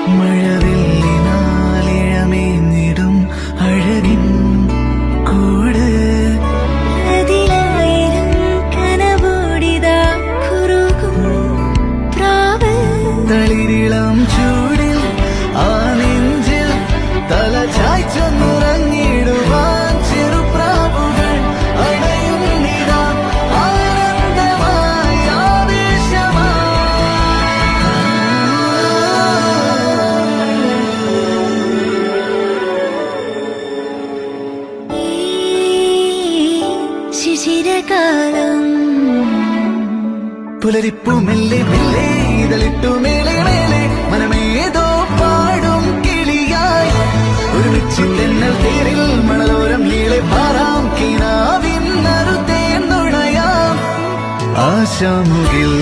മഴവില്ലിനാലിഴമേഞ്ഞിടും അഴകിൻ കൂട് അതിലായിരം കനവോടിതാ കുറുകും പ്രാവ് തളിരിളം ചൂടിൽ ആ നെഞ്ചിൽ തല ചായ്ച്ചൊന്നുറങ്ങിടുവാൻ ചെറുപ്രാവുകൾ അടയുന്നിതാ ആനന്ദമായി ഈ ശിശിരകാലം പുലരിപ്പു മെല്ലെ മെല്ലെ ഇതളിട്ടു മേലെ മേലെ മനമേതോ പാടും കിളിയായി ഒരുമിച്ചില്ലെന്നൽ തേരിൽ മണലോരം നീളെ പാറാം കിനാവിൻ നറുതേ നുണയാം ആശാമുകിൽ